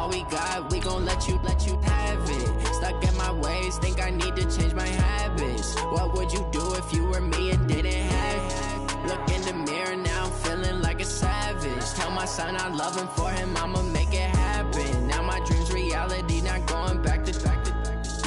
all we got, we gon' let you have it. Stuck in my ways, think I need to change my habits. What would you do if you were me and didn't have it? Look in the mirror now, I'm feeling like a savage. Tell my son I love him, for him I'ma make it happen. Now my dream's reality, not going back to.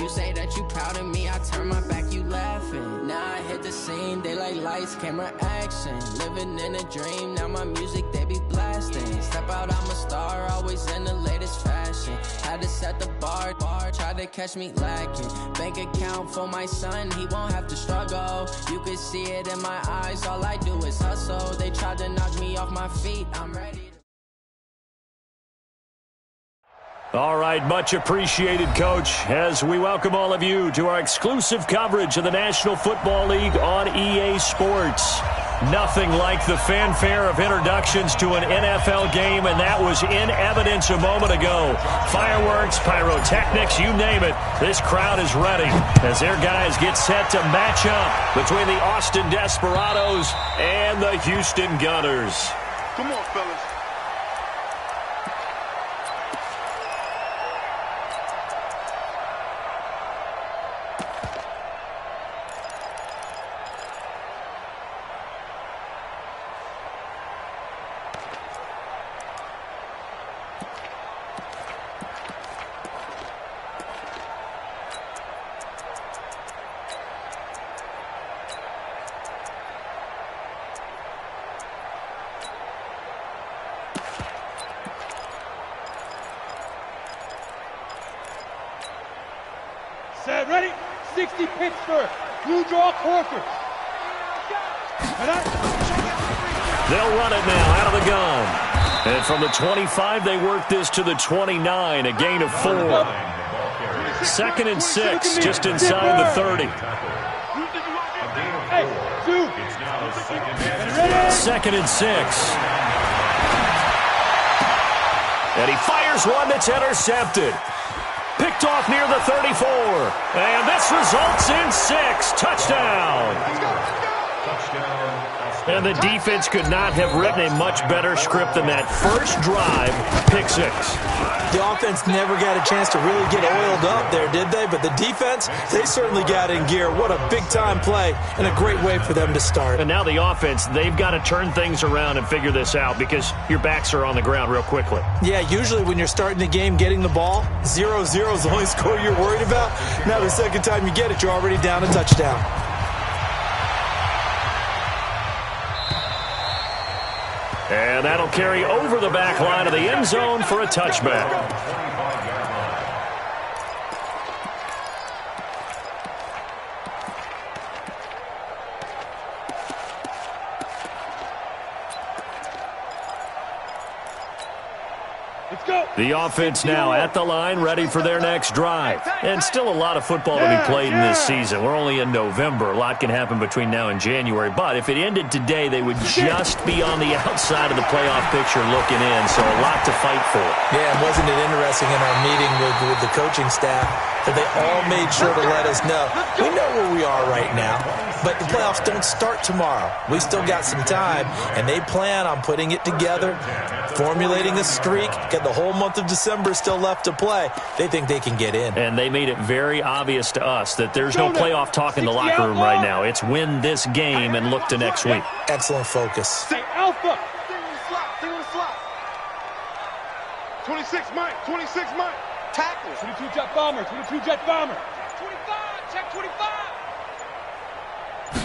You say that you proud of me, I turn my back, you laughing. Now I hit the scene, they like lights, camera, action. Living in a dream, now my music they be blasting. Step out, I'm a star, always in the latest fashion. Had to set the bar, try to catch me lacking. Bank account for my son, he won't have to struggle. You can see it in my eyes, all I do is hustle. They tried to knock me off my feet, I'm ready. All right, much appreciated, Coach, as we welcome all of you to our exclusive coverage of the National Football League on EA Sports. Nothing like the fanfare of introductions to an NFL game, and that was in evidence a moment ago. Fireworks, pyrotechnics, you name it. This crowd is ready as their guys get set to match up between the Austin Desperados and the Houston Gunners. Come on, fellas. Set, ready? 60 Pittsburgh. Blue draw Corker. They'll run it now out of the gun. And from the 25, they work this to the 29, a gain of 4. 2nd and 6, just inside the 30. 2nd and 6. And he fires one that's intercepted. Picked off near the 34. And this results in 6. Touchdown. And the defense could not have written a much better script than that. First drive, pick 6. The offense never got a chance to really get oiled up there, did they? But the defense, they certainly got in gear. What a big-time play and a great way for them to start. And now the offense, they've got to turn things around and figure this out because your backs are on the ground real quickly. Yeah, usually when you're starting the game getting the ball, 0-0 is the only score you're worried about. Now the second time you get it, you're already down a touchdown. And that'll carry over the back line of the end zone for a touchback. The offense now at the line, ready for their next drive. And still a lot of football to be played in this season. We're only in November. A lot can happen between now and January. But if it ended today, they would just be on the outside of the playoff picture looking in. So a lot to fight for. Yeah, and wasn't it interesting in our meeting with the coaching staff that they all made sure to let us know, we know where we are right now, but the playoffs don't start tomorrow. We still got some time, and they plan on putting it together, formulating a streak, got the whole month of December still left to play. They think they can get in. And they made it very obvious to us that there's no playoff talk in the locker room right now. It's win this game and look to next week. Excellent focus. Say Alpha. Stay on the slot. Stay on the slot. 26 Mike. 26 Mike. Tackle. 22 Jet Bomber. 22 Jet Bomber. 25. Check 25.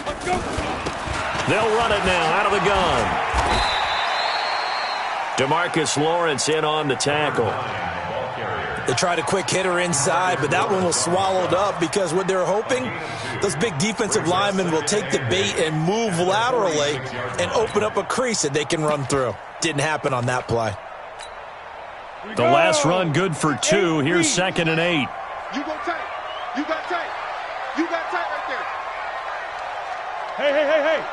Let's go. They'll run it now out of the gun. DeMarcus Lawrence in on the tackle. They tried a quick hitter inside, but that one was swallowed up because what they're hoping, those big defensive linemen will take the bait and move laterally and open up a crease that they can run through. Didn't happen on that play. The last run good for 2. Here's 2nd and 8. You go tight. You got tight. You got tight right there. Hey.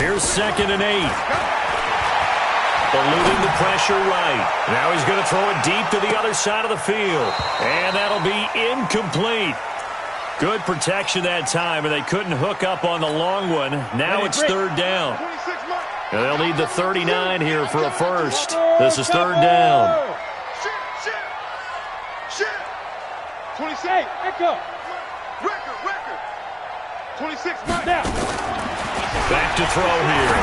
Here's 2nd and 8. Eluding the pressure right. Now he's going to throw it deep to the other side of the field. And that'll be incomplete. Good protection that time, and they couldn't hook up on the long one. Now it's third down. And they'll need the 39 here for a first. This is third down. 26, echo. Record. 26, now. Back to throw here.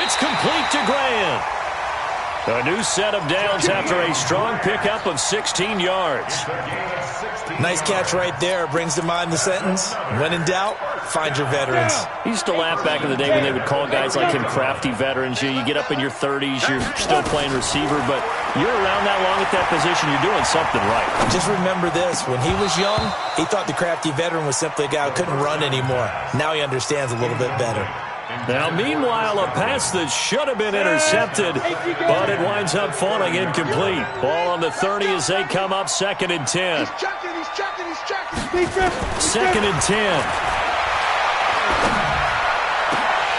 It's complete to Grant. A new set of downs after a strong pickup of 16 yards. Nice catch right there. Brings to mind the sentence, when in doubt, find your veterans. He used to laugh back in the day when they would call guys like him crafty veterans. You get up in your 30s, you're still playing receiver, but you're around that long at that position, you're doing something right. Just remember this. When he was young, he thought the crafty veteran was simply a guy who couldn't run anymore. Now he understands a little bit better. Now, meanwhile, a pass that should have been intercepted, but it winds up falling incomplete. Ball on the 30 as they come up, 2nd and 10. He's checking. Second and 10.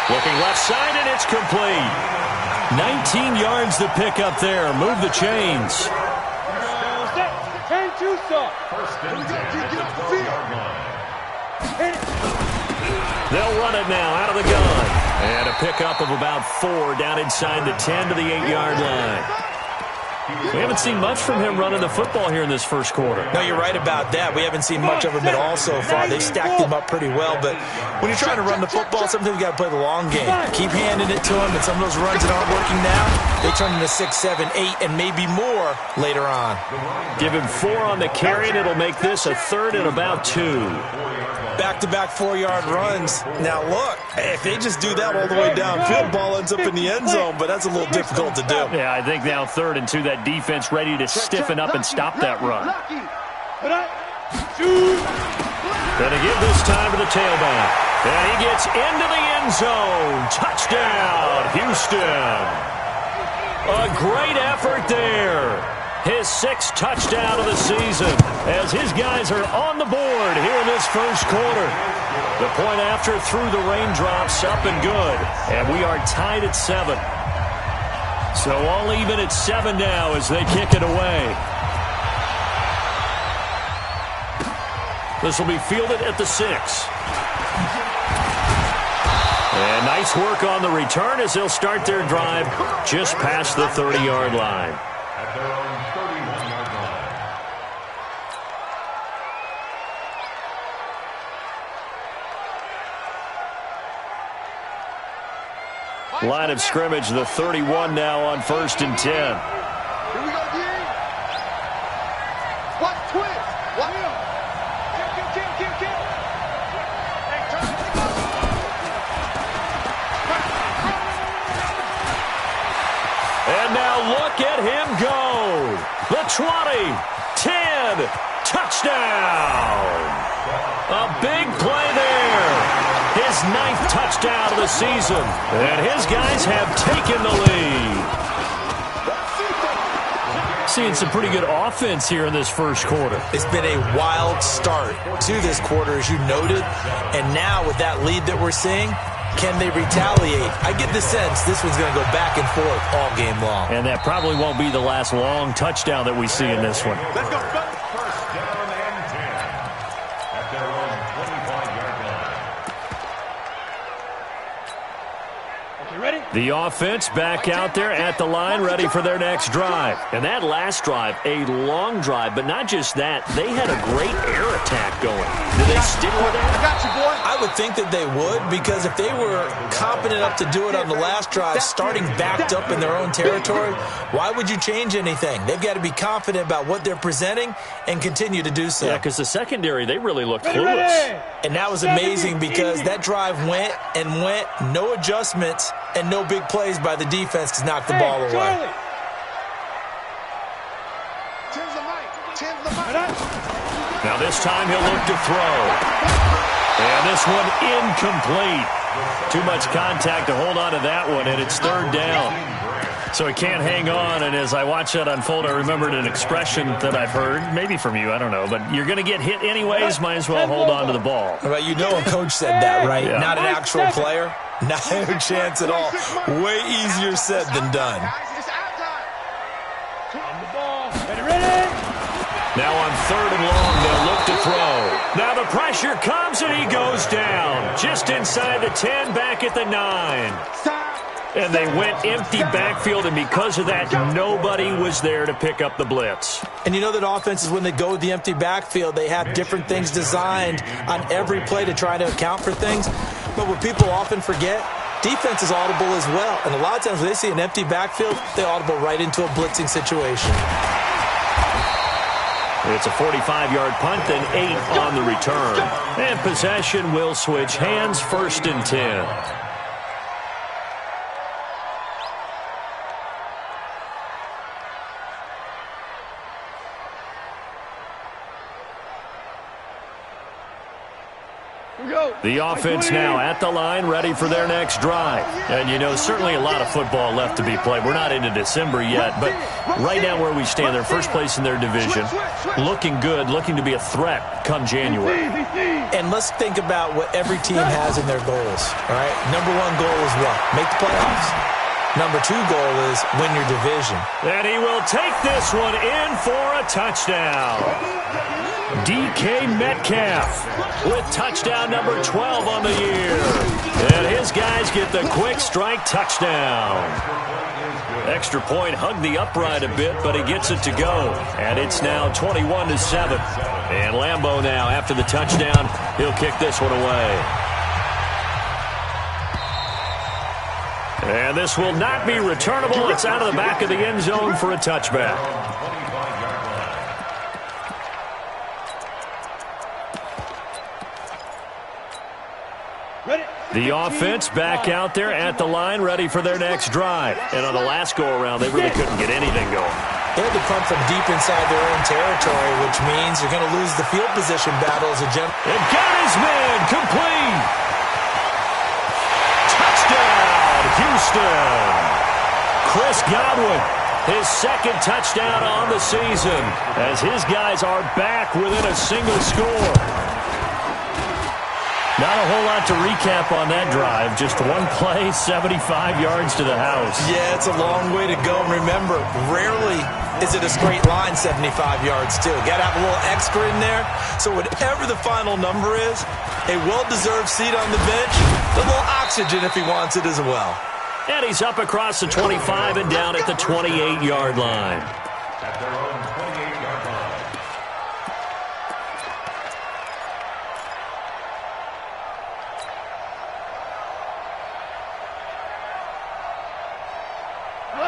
Looking left side, and it's complete. 19 yards to pick up there. Move the chains. Turn two, sir. They'll run it now out of the gun. And a pickup of about 4 down inside the 10 to the 8-yard line. We haven't seen much from him running the football here in this first quarter. No, you're right about that. We haven't seen much of him at all so far. They've stacked him up pretty well, but when you're trying to run the football, sometimes you got to play the long game. Keep handing it to him, and some of those runs that aren't working now, they turn into 6, 7, 8, and maybe more later on. Give him 4 on the carry, and it'll make this a 3rd and about 2. Back-to-back 4-yard runs. Now, look, if they just do that all the way downfield, ball ends up in the end zone, but that's a little difficult to do. Yeah, I think now 3rd and 2, that defense ready to stiffen up and stop that run. Gonna give this time to the tailback. And he gets into the end zone. Touchdown, Houston. A great effort there. His 6th touchdown of the season as his guys are on the board here in this first quarter. The point after through the raindrops, up and good. And we are tied at 7. So all even at 7 now as they kick it away. This will be fielded at the 6. And nice work on the return as they'll start their drive just past the 30-yard line. Line of scrimmage, the 31 now on 1st and 10. Here we go, D. What twist? What? Kill. And now look at him go. The 20, 10, touchdown. A big play there. His 9th touchdown of the season. And his guys have taken the lead. Seeing some pretty good offense here in this first quarter. It's been a wild start to this quarter, as you noted. And now with that lead that we're seeing, can they retaliate? I get the sense this one's going to go back and forth all game long. And that probably won't be the last long touchdown that we see in this one. Let's go. First down and 10 at their own 25-yard line. Okay, ready? The offense back out there at the line, ready for their next drive. And that last drive, a long drive, but not just that. They had a great air attack going. Do they stick with that? I got you, boy. I would think that they would, because if they were competent enough to do it on the last drive, starting backed up in their own territory, why would you change anything? They've got to be confident about what they're presenting and continue to do so. Yeah, because the secondary, they really looked clueless. And that was amazing because that drive went, no adjustments, and no big plays by the defense to knock the ball away. Now this time he'll look to throw. And this one incomplete. Too much contact to hold on to that one, and it's 3rd down. So he can't hang on, and as I watch that unfold, I remembered an expression that I've heard, maybe from you, I don't know, but you're going to get hit anyways, might as well hold on to the ball. Well, you know a coach said that, right? Yeah. Not an actual player. Not a chance at all. Way easier said than done. Now on 3rd and long, they'll look to throw. Now the pressure comes, and he goes down. Just inside the 10, back at the 9. And they went empty backfield, and because of that, nobody was there to pick up the blitz. And you know that offenses, when they go with the empty backfield, they have different things designed on every play to try to account for things. But what people often forget, defense is audible as well. And a lot of times when they see an empty backfield, they audible right into a blitzing situation. It's a 45-yard punt, then 8 on the return. And possession will switch hands, 1st and 10. The offense now at the line, ready for their next drive. And, you know, certainly a lot of football left to be played. We're not into December yet, but right now where we stand, they're first place in their division, looking good, looking to be a threat come January. And let's think about what every team has in their goals, all right? Number 1 goal is what? Make the playoffs. Number 2 goal is win your division. And he will take this one in for a touchdown. DK Metcalf with touchdown number 12 on the year. And his guys get the quick strike touchdown. Extra point hugged the upright a bit, but he gets it to go. And it's now 21-7. And Lambeau now, after the touchdown, he'll kick this one away. And this will not be returnable. It's out of the back of the end zone for a touchback. The offense back out there at the line, ready for their next drive. And on the last go-around, they really couldn't get anything going. They had to punt from deep inside their own territory, which means you're going to lose the field position battle as a general. And got his man complete. Touchdown, Houston. Chris Godwin, his 2nd touchdown on the season, as his guys are back within a single score. Not a whole lot to recap on that drive. Just one play, 75 yards to the house. Yeah, it's a long way to go. And remember, rarely is it a straight line 75 yards, too. Got to have a little extra in there. So whatever the final number is, a well-deserved seat on the bench, a little oxygen if he wants it as well. And he's up across the 25 and down at the 28-yard line. At their own 28-yard line.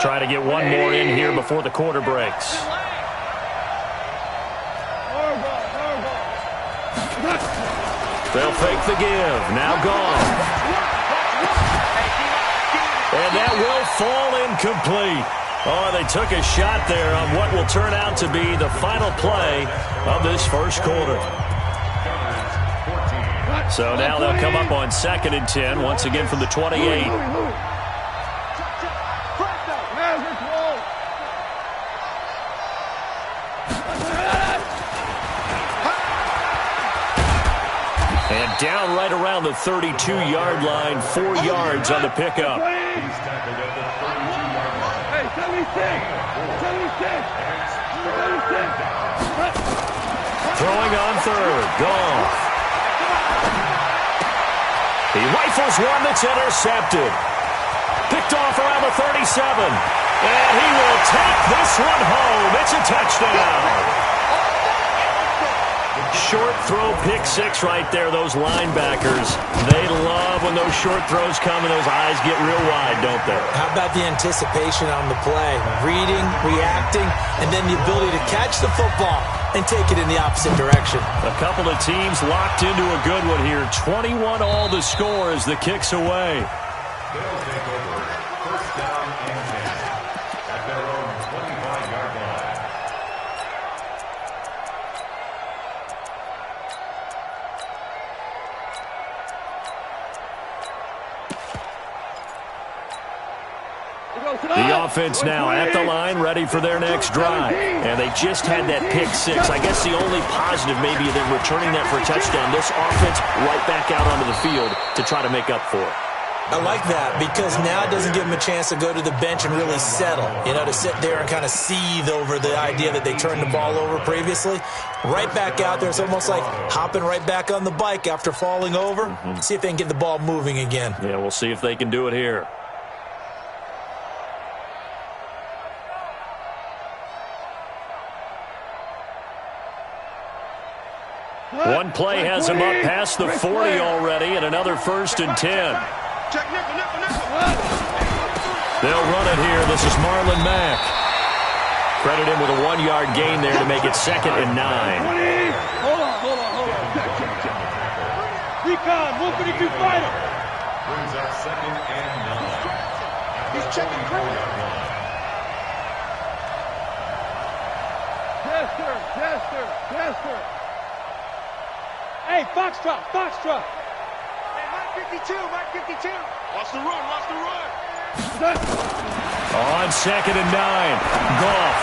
Try to get one more in here before the quarter breaks. They'll fake the give. Now gone. And that will fall incomplete. Oh, they took a shot there on what will turn out to be the final play of this first quarter. So now they'll come up on 2nd and 10, once again from the 28. And down right around the 32-yard line, 4 yards on the pickup. He's tackled at the 32-yard line. Hey, 76! Throwing on 3rd. Goff. He rifles one that's intercepted. Picked off around the 37. And he will take this one home. It's a touchdown. Short throw, pick 6 right there. Those linebackers, they love when those short throws come and those eyes get real wide, don't they? How about the anticipation on the play? Reading, reacting, and then the ability to catch the football and take it in the opposite direction. A couple of teams locked into a good one here. 21 all the score as the kick's away. They'll take over 1st down and 10 at their own 25-yard line. The offense now at the line, ready for their next drive. And they just had that pick 6. I guess the only positive maybe of them returning that for a touchdown. This offense right back out onto the field to try to make up for it. I like that because now it doesn't give them a chance to go to the bench and really settle, to sit there and kind of seethe over the idea that they turned the ball over previously. Right back out there. It's almost like hopping right back on the bike after falling over. See if they can get the ball moving again. Yeah, we'll see if they can do it here. One play has him up past the 40 already, and another 1st and 10. They'll run it here. This is Marlon Mack. Credit him with a 1-yard gain there to make it 2nd and 9. Hold on. Recon, 152 fighter. Brings up 2nd and 9. He's checking credit. Tester. Hey, Foxtrot. Hey, Mike 52. Watch the run. On 2nd and 9, Goff.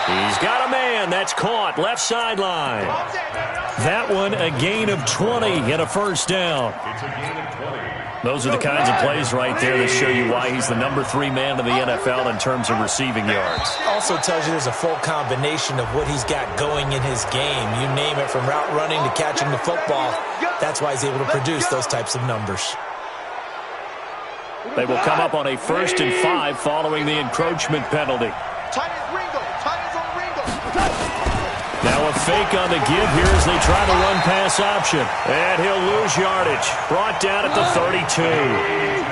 He's got a man. That's caught. Left sideline. That one, a gain of 20 and a 1st down. It's a gain of 20. Those are the kinds of plays right there that show you why he's the number 3 man in the NFL in terms of receiving yards. Also tells you there's a full combination of what he's got going in his game. You name it, from route running to catching the football. That's why he's able to produce those types of numbers. They will come up on a 1st and 5 following the encroachment penalty. Tight as Ringo. Now a fake on the give here as they try to run pass option. And he'll lose yardage. Brought down at the 32.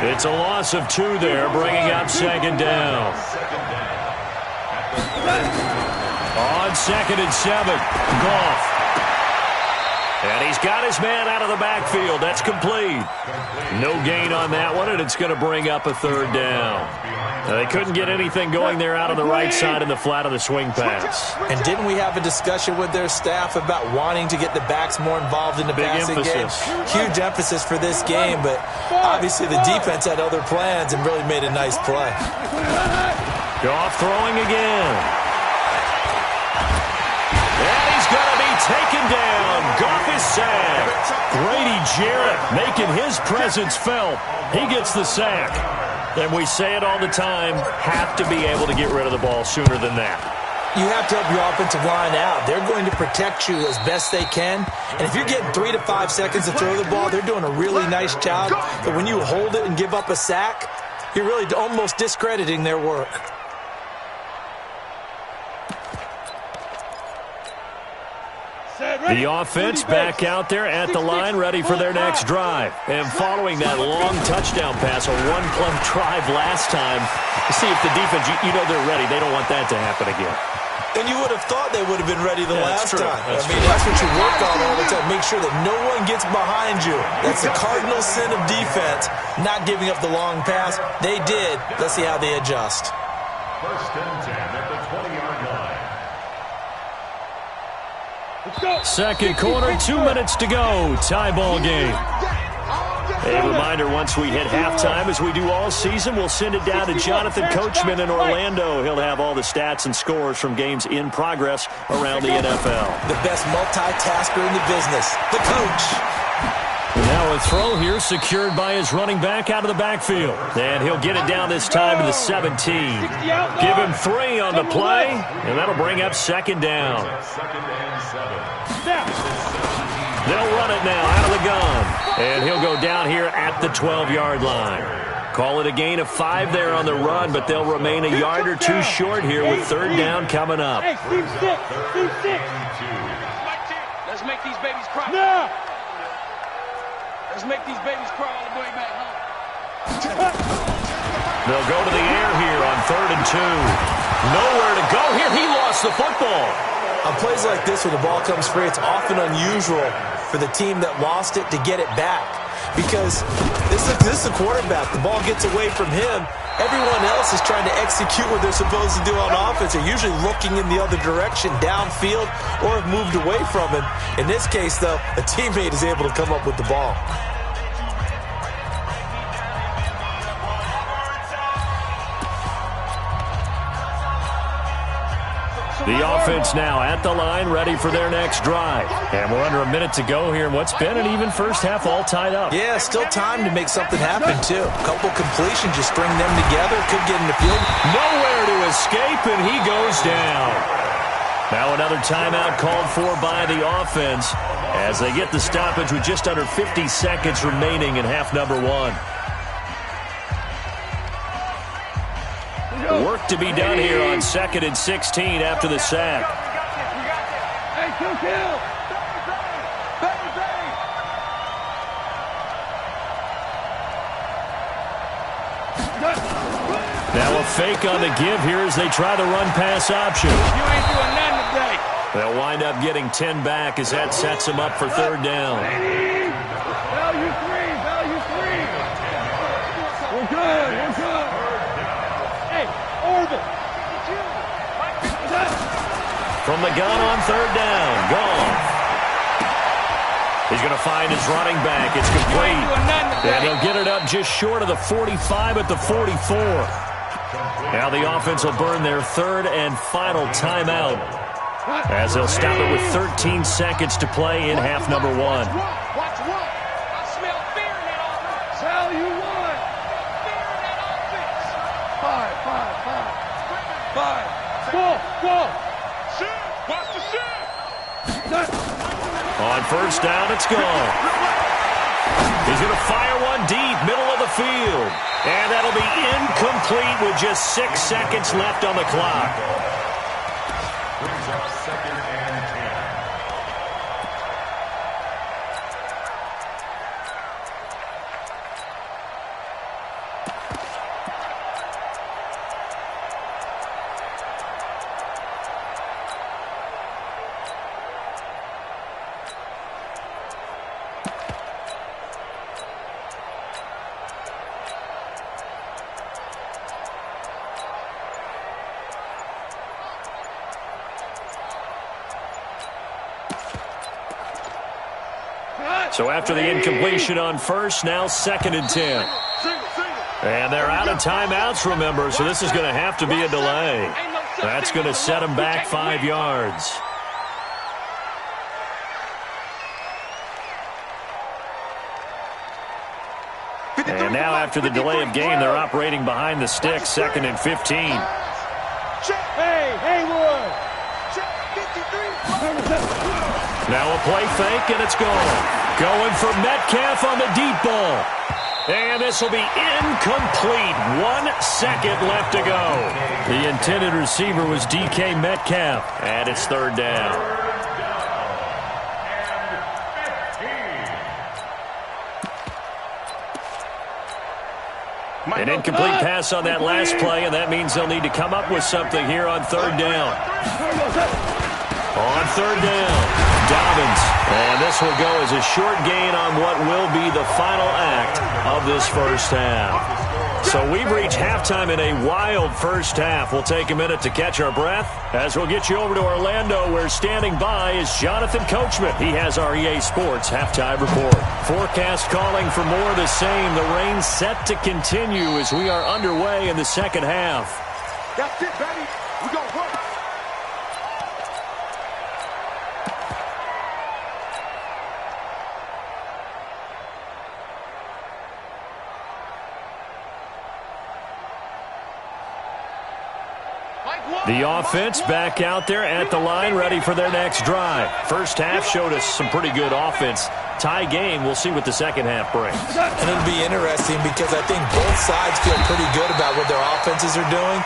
It's a loss of 2 there, bringing up 2nd down. On 2nd and 7, Goff. And he's got his man out of the backfield. That's complete. No gain on that one, and it's going to bring up a 3rd down. Now, they couldn't get anything going there out on the right side in the flat of the swing pass. And didn't we have a discussion with their staff about wanting to get the backs more involved in the passing game? Huge emphasis for this game, but obviously the defense had other plans and really made a nice play. Goff throwing again. And he's going to be taken down. Goff is sacked. Grady Jarrett making his presence felt. He gets the sack. And we say it all the time, have to be able to get rid of the ball sooner than that. You have to help your offensive line out. They're going to protect you as best they can. And if you're getting 3 to 5 seconds to throw the ball, they're doing a really nice job. But when you hold it and give up a sack, you're really almost discrediting their work. The offense back out there at the line, ready for their next drive. And following that long touchdown pass, a 1-play drive last time, to see if the defense, you know they're ready. They don't want that to happen again. And you would have thought they would have been ready the last time. That's that's what you work on all the time. Make sure that no one gets behind you. That's the cardinal sin of defense, not giving up the long pass. They did. Let's see how they adjust. 1st and 10 at the 20-yard line. Second quarter, 2 minutes to go. Tie ball game. A reminder, once we hit halftime, as we do all season, we'll send it down to Jonathan Coachman in Orlando. He'll have all the stats and scores from games in progress around the NFL. The best multitasker in the business, the coach. Now a throw here secured by his running back out of the backfield. And he'll get it down this time to the 17. Give him 3 on the play, and that'll bring up 2nd down. 2nd and 7. They'll run it now out of the gun. And he'll go down here at the 12-yard line. Call it a gain of 5 there on the run, but they'll remain a yard or 2 short here with 3rd down coming up. Hey, Team 6. Let's make these babies cry. No. Let's make these babies cry all the way back home. They'll go to the air here on 3rd and 2. Nowhere to go here. He lost the football. On plays like this, when the ball comes free, it's often unusual for the team that lost it to get it back. Because this is the quarterback. The ball gets away from him. Everyone else is trying to execute what they're supposed to do on offense. They're usually looking in the other direction, downfield, or have moved away from him. In this case, though, a teammate is able to come up with the ball. The offense now at the line, ready for their next drive. And we're under a minute to go here. What's been an even first half all tied up. Yeah, still time to make something happen, too. A couple completions, just string them together. Could get in the field. Nowhere to escape, and he goes down. Now another timeout called for by the offense as they get the stoppage with just under 50 seconds remaining in half number one. Work to be done here on 2nd and 16 after the sack. Hey, kill. Now a fake on the give here as they try the run-pass option. You ain't doing nothing today. They'll wind up getting 10 back as that sets them up for third down. Value three. We're good. Hey, Orville. From the gun on third down, gone. He's going to find his running back. It's complete. And he'll get it up just short of the 45 at the 44. Now the offense will burn their third and final timeout as they'll stop it with 13 seconds to play in half number one. Watch what? I smell fear in that offense. Tell you what. Fear in that offense. Five. Go. Shoot. Watch the shoot. On first down, it's gone. He's going to fire one deep, middle of the field. And that'll be incomplete with just 6 seconds left on the clock. Brings up 2nd and 10. So after the incompletion on first, now 2nd and 10. And they're out of timeouts, remember, so this is going to have to be a delay. That's going to set them back 5 yards. And now after the delay of game, they're operating behind the sticks, 2nd and 15. Hey, Haywood. Now a play fake, and it's gone. Going for Metcalf on the deep ball. And this will be incomplete. 1 second left to go. The intended receiver was DK Metcalf. And it's third down. An incomplete pass on that last play, and that means they'll need to come up with something here on third down. On third down, Dobbins. And this will go as a short gain on what will be the final act of this first half. So we've reached halftime in a wild first half. We'll take a minute to catch our breath as we'll get you over to Orlando, where standing by is Jonathan Coachman. He has our EA Sports halftime report. Forecast calling for more of the same. The rain set to continue as we are underway in the second half. That's it, baby. We gonna work. The offense back out there at the line, ready for their next drive. First half showed us some pretty good offense. Tie game, we'll see what the second half brings. And it'll be interesting because I think both sides feel pretty good about what their offenses are doing.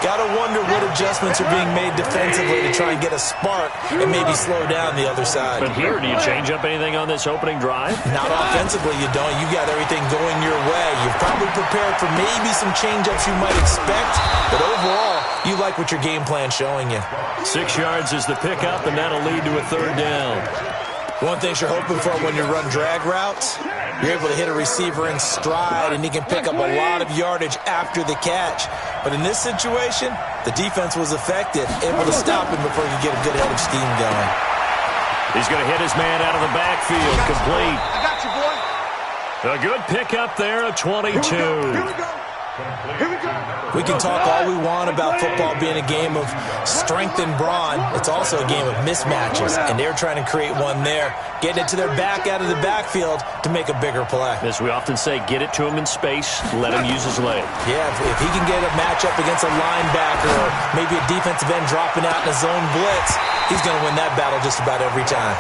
Got to wonder what adjustments are being made defensively to try and get a spark and maybe slow down the other side. But here, do you change up anything on this opening drive? Not offensively, you don't. You got everything going your way. You're probably prepared for maybe some change-ups you might expect, but overall, you like what your game plan's showing you. 6 yards is the pickup, and that'll lead to a third down. One thing you're hoping for when you run drag routes, you're able to hit a receiver in stride, and he can pick up a lot of yardage after the catch. But in this situation, the defense was effective, able to stop him before he could get a good head of steam going. He's going to hit his man out of the backfield, complete. I got you, boy. A good pickup there, a 22. Here we go. We can talk all we want about football being a game of strength and brawn. It's also a game of mismatches, and they're trying to create one there, getting it to their back out of the backfield to make a bigger play. As we often say, get it to him in space, let him use his leg. Yeah, if he can get a matchup against a linebacker or maybe a defensive end dropping out in a zone blitz, he's going to win that battle just about every time.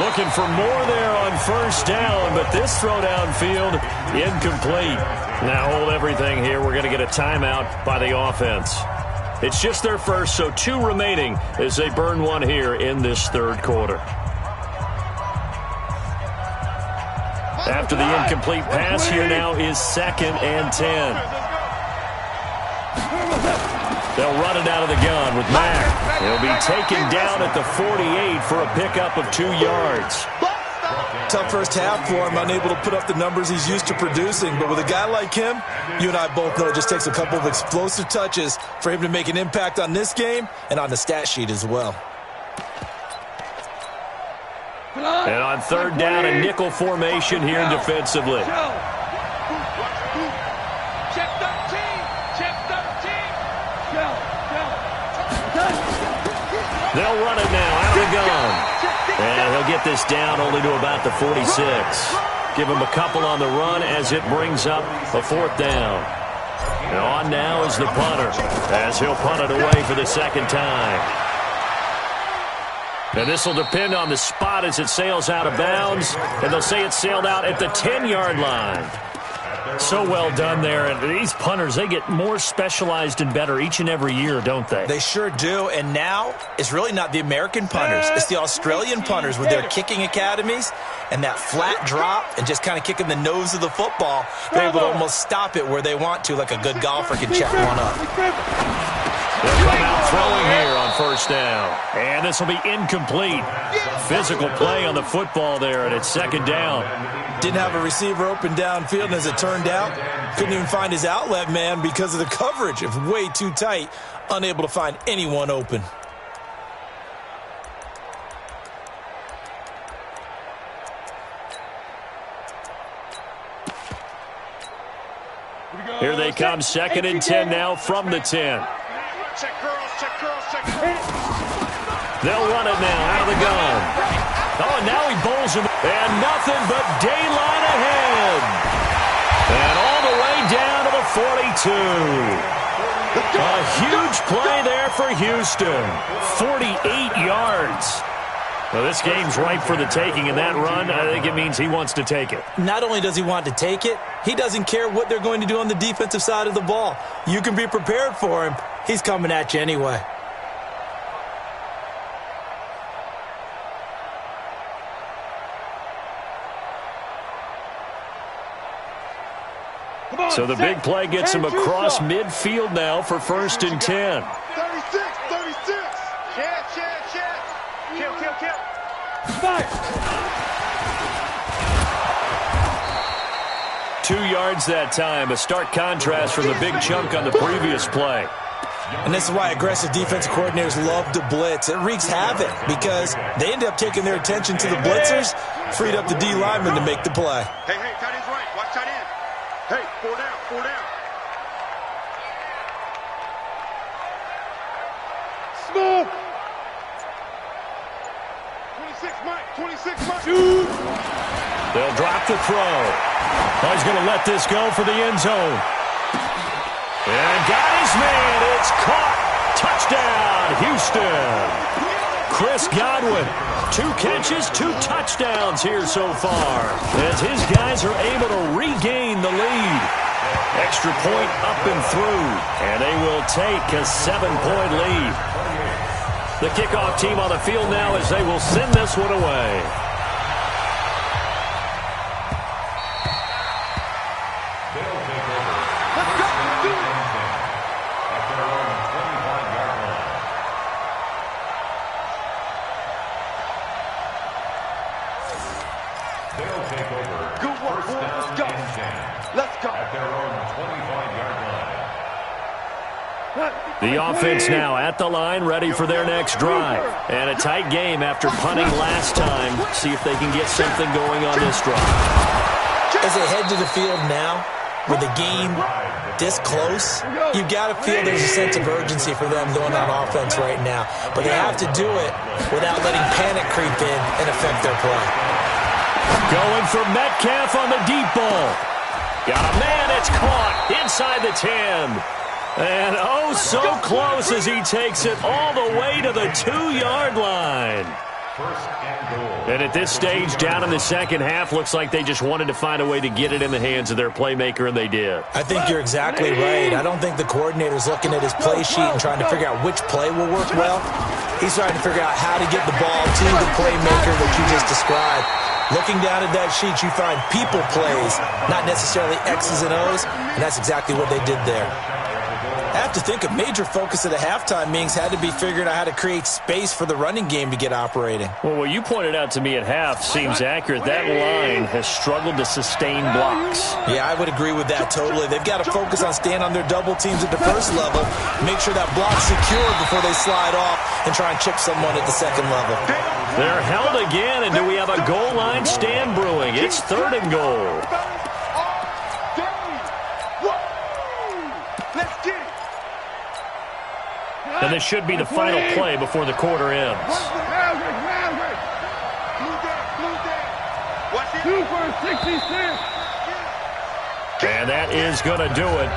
Looking for more there on first down, but this throw downfield incomplete. Now hold everything here. We're going to get a timeout by the offense. It's just their first, so 2 remaining as they burn one here in this third quarter. After the incomplete pass, here now is 2nd and 10. They'll run it out of the gun with Mack. He'll be taken down at the 48 for a pickup of 2 yards. Tough first half for him, unable to put up the numbers he's used to producing. But with a guy like him, you and I both know it just takes a couple of explosive touches for him to make an impact on this game and on the stat sheet as well. And on 3rd down, a nickel formation here defensively. Check 13. Check 13. They'll run it now out of the gun. And he'll get this down only to about the 46. Give him a couple on the run as it brings up a 4th down. And on now is the punter as he'll punt it away for the 2nd time. And this will depend on the spot as it sails out of bounds. And they'll say it sailed out at the 10-yard line. So well done there. And these punters, they get more specialized and better each and every year, don't they? They sure do. And now it's really not the American punters. It's the Australian punters with their kicking academies and that flat drop and just kind of kicking the nose of the football. They're able to almost stop it where they want to, like a good golfer can check one up. They'll come out throwing here on 1st down. And this will be incomplete. Physical play on the football there, and it's 2nd down. Didn't have a receiver open downfield, and as it turned out, couldn't even find his outlet man because of the coverage. It was way too tight, unable to find anyone open. Here they come, 2nd and 10 now from the 10. Check girls, check girls, check girls. They'll run it now out of the gun. Oh, and now he bowls him. And nothing but daylight ahead. And all the way down to the 42. A huge play there for Houston. 48 yards. Well, this game's ripe for the taking, and that run, I think it means he wants to take it. Not only does he want to take it, he doesn't care what they're going to do on the defensive side of the ball. You can be prepared for him. He's coming at you anyway. So the big play gets him across midfield now for 1st and 10. 36, 36. Chance. Kill. Fire. 2 yards that time, a stark contrast from the big chunk on the previous play. And this is why aggressive defensive coordinators love to blitz. It wreaks havoc because they end up taking their attention to the blitzers, freed up the D lineman to make the play. Hey, tight end's right. Watch tight end. Hey, 4 down. Smoke. 26, Mike. They'll drop the throw. Oh, he's going to let this go for the end zone. And got his man. It's caught. Touchdown, Houston. Chris Godwin, 2 catches, 2 touchdowns here so far, as his guys are able to regain the lead. Extra point up and through, and they will take a 7-point lead. The kickoff team on the field now as they will send this one away. The offense now at the line, ready for their next drive. And a tight game after punting last time. See if they can get something going on this drive. As they head to the field now, with the game this close, you've got to feel there's a sense of urgency for them going on offense right now. But they have to do it without letting panic creep in and affect their play. Going for Metcalf on the deep ball. Got a man, it's caught inside the 10. And oh, so close as he takes it all the way to the 2-yard line. And at this stage, down in the second half, looks like they just wanted to find a way to get it in the hands of their playmaker, and they did. I think you're exactly right. I don't think the coordinator's looking at his play sheet and trying to figure out which play will work well. He's trying to figure out how to get the ball to the playmaker that you just described. Looking down at that sheet, you find people plays, not necessarily X's and O's, and that's exactly what they did there. I have to think a major focus of the halftime meetings had to be figuring out how to create space for the running game to get operating. Well, what you pointed out to me at half seems accurate. That line has struggled to sustain blocks. Yeah, I would agree with that totally. They've got to focus on staying on their double teams at the first level, make sure that block's secure before they slide off and try and chip someone at the second level. They're held again, and do we have a goal line stand brewing? It's 3rd and goal. And this should be the final play before the quarter ends. And that is going to do it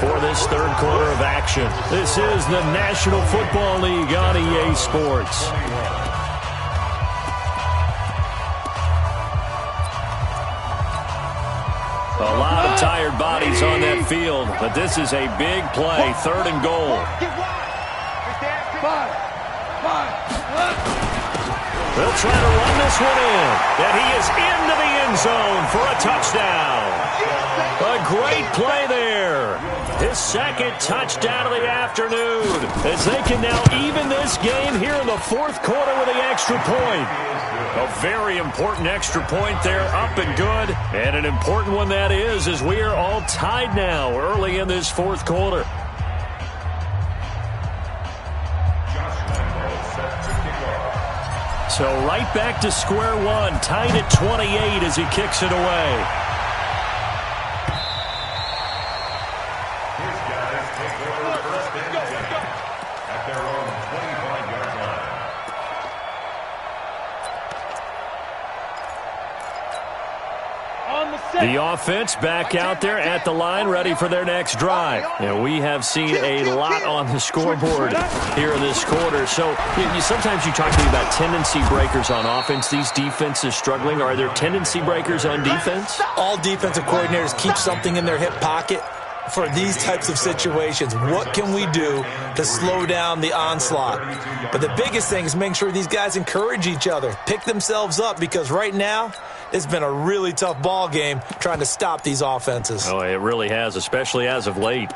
for this 3rd quarter of action. This is the National Football League on EA Sports. A lot of tired bodies on that field, but this is a big play, 3rd and goal. They'll try to run this one in, and he is into the end zone for a touchdown. A great play there. His 2nd touchdown of the afternoon, as they can now even this game here in the 4th quarter with the extra point. A very important extra point there, up and good. And an important one that is, as we are all tied now early in this 4th quarter. So right back to square one, tied at 28 as he kicks it away. His guys take over 1st and 10 at their own 25-yard line. The offense back out there at the line, ready for their next drive. And we have seen a lot on the scoreboard here in this quarter. So sometimes you talk to me about tendency breakers on offense. These defenses struggling. Are there tendency breakers on defense? All defensive coordinators keep something in their hip pocket for these types of situations. What can we do to slow down the onslaught? But the biggest thing is making sure these guys encourage each other, pick themselves up, because right now it's been a really tough ball game trying to stop these offenses. Oh, it really has, especially as of late.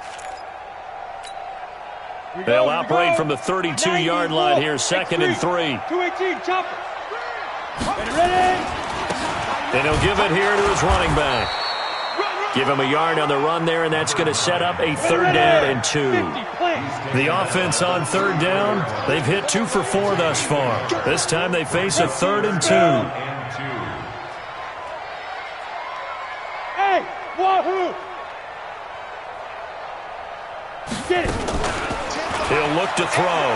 They'll operate from the 32-yard line here, 2nd and 3. 218, chopper. Ready? And he'll give it here to his running back. Give him a yard on the run there, and that's going to set up a 3rd down and 2. The offense on 3rd down, they've hit 2 for 4 thus far. This time they face a 3rd and 2. Hey, wahoo! Get it! He'll look to throw.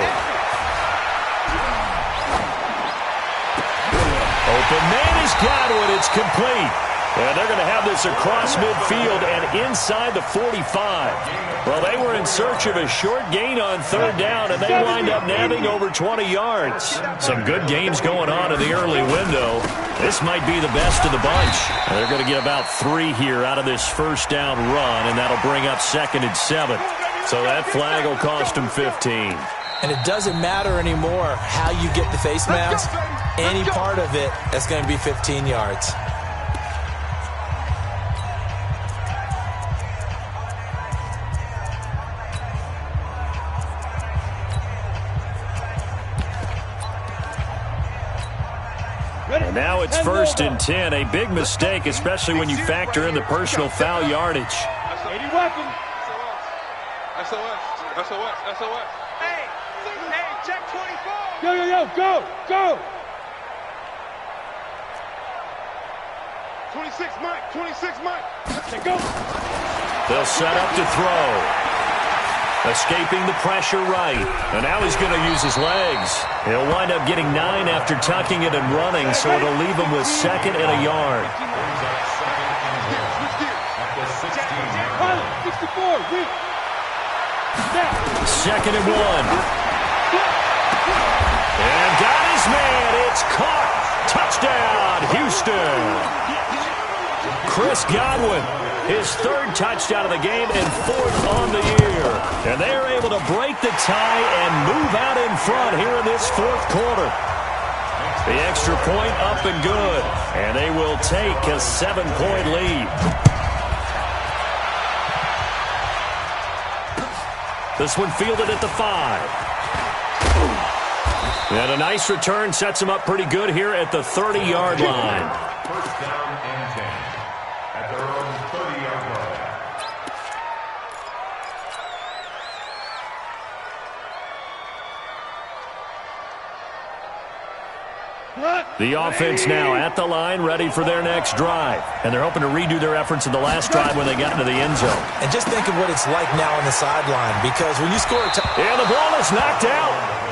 Open man is Godwin. It's complete. And they're going to have this across midfield and inside the 45. Well, they were in search of a short gain on 3rd down, and they wind up nabbing over 20 yards. Some good games going on in the early window. This might be the best of the bunch. And they're going to get about 3 here out of this 1st down run, and that'll bring up 2nd and 7. So that flag will cost them 15. And it doesn't matter anymore how you get the face mask. Any part of it is going to be 15 yards. And now it's 1st and 10. A big mistake, especially when you factor in the personal foul yardage. 80 weapons. SOS. Hey, check 24. Yo, go. 26, Mike. Let's go. They'll set up to throw. Escaping the pressure right. And now he's going to use his legs. He'll wind up getting 9 after tucking it and running, so it'll leave him with 2nd and a yard. 2nd and 1. And got his man. It's caught. Touchdown, Houston. Chris Godwin, his 3rd touchdown of the game and 4th on the year. And they are able to break the tie and move out in front here in this 4th quarter. The extra point up and good. And they will take a 7-point lead. This one fielded at the 5. And a nice return sets him up pretty good here at the 30-yard line. First down and 10 at their own 30-yard line. The offense now at the line, ready for their next drive. And they're hoping to redo their efforts in the last drive when they got into the end zone. And just think of what it's like now on the sideline, because when you score a touchdown... And the ball is knocked out.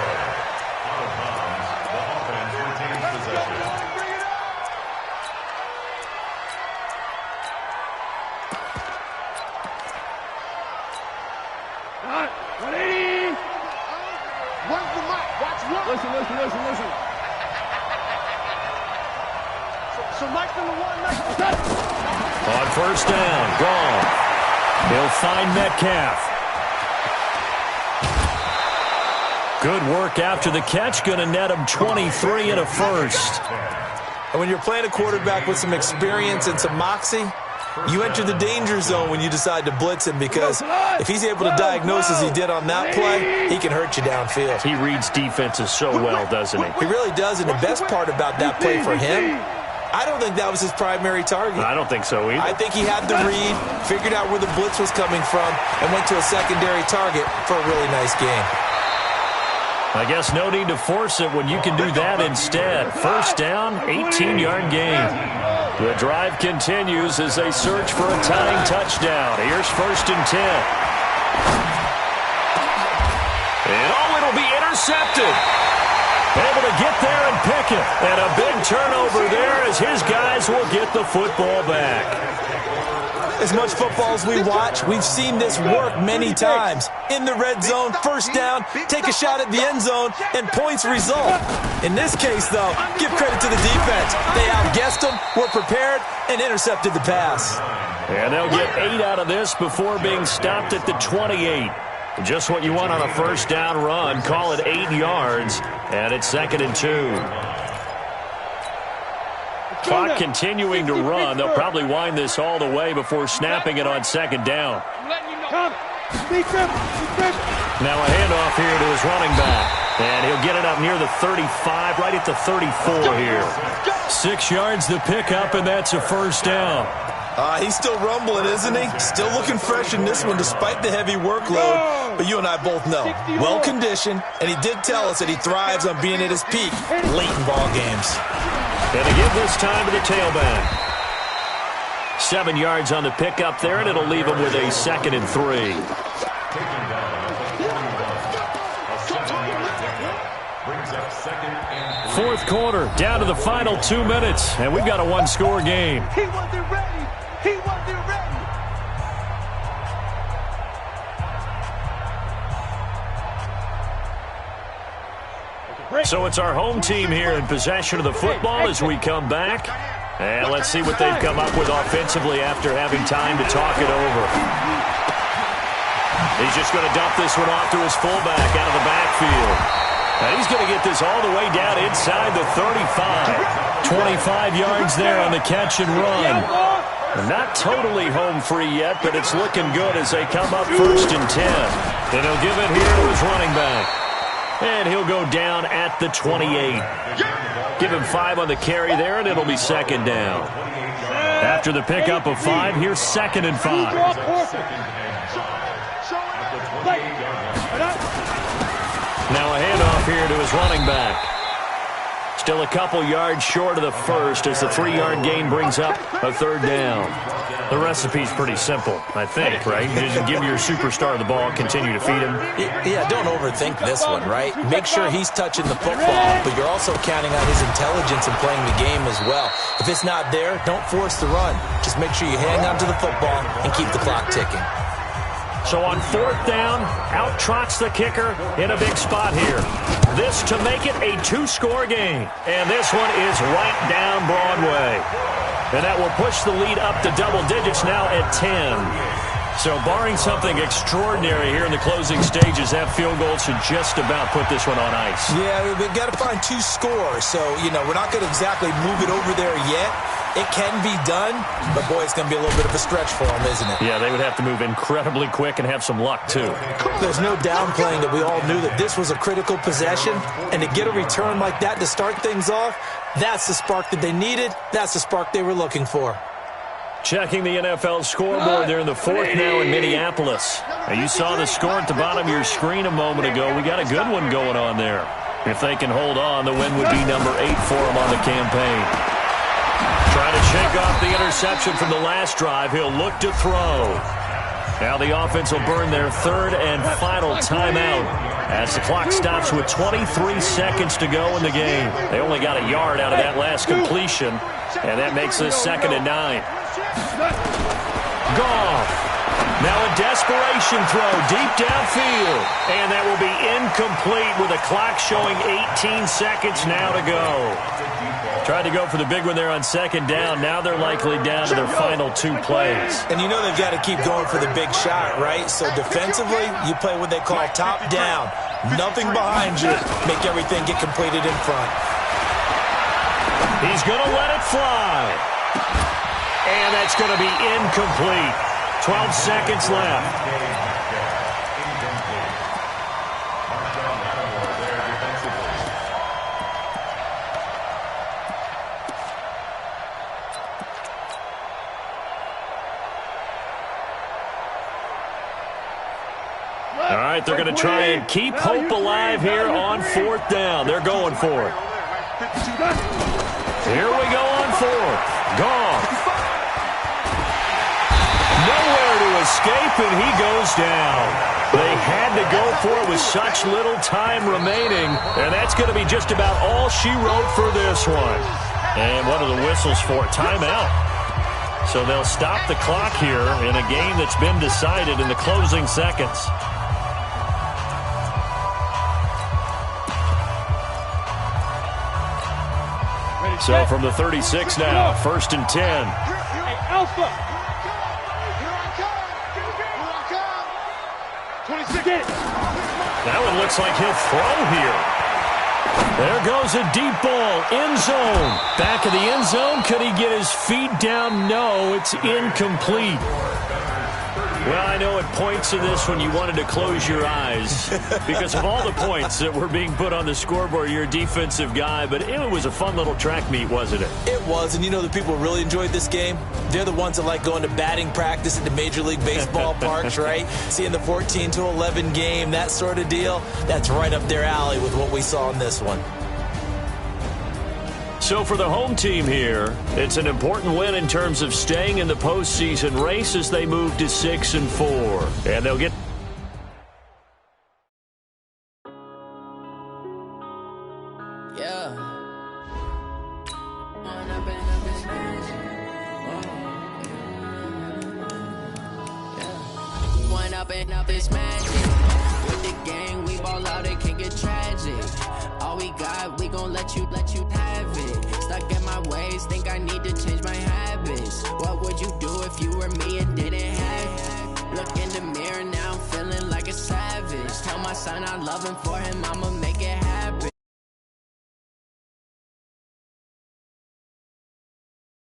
Listen. So Mike's on the 1, Mike's on the 2. On first down, gone. He'll find Metcalf. Good work after the catch. Going to net him 23 and a first. And when you're playing a quarterback with some experience and some moxie, you enter the danger zone when you decide to blitz him, because if he's able to diagnose as he did on that play, he can hurt you downfield. He reads defenses so well, doesn't he? He really does, and the best part about that play for him, I don't think that was his primary target. I don't think so either. I think he had the read, figured out where the blitz was coming from, and went to a secondary target for a really nice gain. I guess no need to force it when you can do that instead. First down, 18-yard gain. The drive continues as they search for a tying touchdown. Here's 1st and 10. And it'll be intercepted. Able to get there and pick it. And a big turnover there as his guys will get the football back. As much football as we watch, we've seen this work many times. In the red zone, first down, take a shot at the end zone, and points result. In this case, though, give credit to the defense. They outguessed them, were prepared, and intercepted the pass. And they'll get 8 out of this before being stopped at the 28. Just what you want on a first down run. Call it 8 yards, and it's 2nd and 2. Clock continuing to run. They'll probably wind this all the way before snapping it on 2nd down. Now a handoff here to his running back. And he'll get it up near the 35, right at the 34 here. 6 yards to pick up, and that's a first down. He's still rumbling, isn't he? Still looking fresh in this one despite the heavy workload. But you and I both know, well-conditioned, and he did tell us that he thrives on being at his peak late in ball games. And to give this time to the tailback. 7 yards on the pickup there, and it'll leave him with a 2nd and 3. Fourth quarter, down to the final 2 minutes, and we've got a 1-score game. He wasn't ready. He wasn't ready. So it's our home team here in possession of the football as we come back. And let's see what they've come up with offensively after having time to talk it over. He's just going to dump this one off to his fullback out of the backfield. And he's going to get this all the way down inside the 35. 25 yards there on the catch and run. Not totally home free yet, but it's looking good as they come up 1st and 10. And he'll give it here to his running back. And he'll go down at the 28. Give him 5 on the carry there, and it'll be 2nd down. After the pickup of 5, here's 2nd and 5. Now a handoff here to his running back. Still a couple yards short of the first as the 3-yard gain brings up a 3rd down. The recipe's pretty simple, I think, right? You just give your superstar the ball, continue to feed him. Yeah, don't overthink this one, right? Make sure he's touching the football, but you're also counting on his intelligence in playing the game as well. If it's not there, don't force the run. Just make sure you hang on to the football and keep the clock ticking. So on 4th down, out trots the kicker in a big spot here. This to make it a 2-score game. And this one is right down Broadway. And that will push the lead up to double digits now at 10. So barring something extraordinary here in the closing stages, that field goal should just about put this one on ice. Yeah, we've got to find 2 scores. So, we're not going to exactly move it over there yet. It can be done, but, boy, it's going to be a little bit of a stretch for them, isn't it? Yeah, they would have to move incredibly quick and have some luck, too. There's no downplaying that we all knew that this was a critical possession, and to get a return like that to start things off, that's the spark that they needed. That's the spark they were looking for. Checking the NFL scoreboard there in the 4th now in Minneapolis. Now, you saw the score at the bottom of your screen a moment ago. We got a good one going on there. If they can hold on, the win would be number 8 for them on the campaign. Trying to shake off the interception from the last drive. He'll look to throw. Now the offense will burn their 3rd and final timeout as the clock stops with 23 seconds to go in the game. They only got a yard out of that last completion, and that makes this 2nd and 9. Goff. Now a desperation throw deep downfield, and that will be incomplete with a clock showing 18 seconds now to go. Tried to go for the big one there on 2nd down. Now they're likely down to their final 2 plays. And they've got to keep going for the big shot, right? So defensively, you play what they call top down. Nothing behind you. Make everything get completed in front. He's going to let it fly. And that's going to be incomplete. 12 seconds left. All right, they're going to try and keep hope alive here on 4th down. They're going for it. Here we go on 4th. Gone. Nowhere to escape, and he goes down. They had to go for it with such little time remaining, and that's going to be just about all she wrote for this one. And what are the whistles for? Timeout. So they'll stop the clock here in a game that's been decided in the closing seconds. So from the 36 now, 1st and 10. Hey, Alpha. 26. That one looks like he'll throw here. There goes a deep ball, end zone. Back of the end zone, could he get his feet down? No, it's incomplete. Well, I know at points in this one you wanted to close your eyes because of all the points that were being put on the scoreboard. You're a defensive guy, but it was a fun little track meet, wasn't it? It was, and the people who really enjoyed this game, they're the ones that like going to batting practice at the Major League Baseball parks, right? Seeing the 14-11 game, that sort of deal, that's right up their alley with what we saw in this one. So for the home team here, it's an important win in terms of staying in the postseason race as they move to 6-4. And they'll get... Up this magic with the gang, we ball out, it can get tragic. All we got, we gon' let you have it. Stuck in my ways, think I need to change my habits. What would you do if you were me and didn't have it? Look in the mirror now, I'm feeling like a savage. Tell my son I love him, for him I'ma make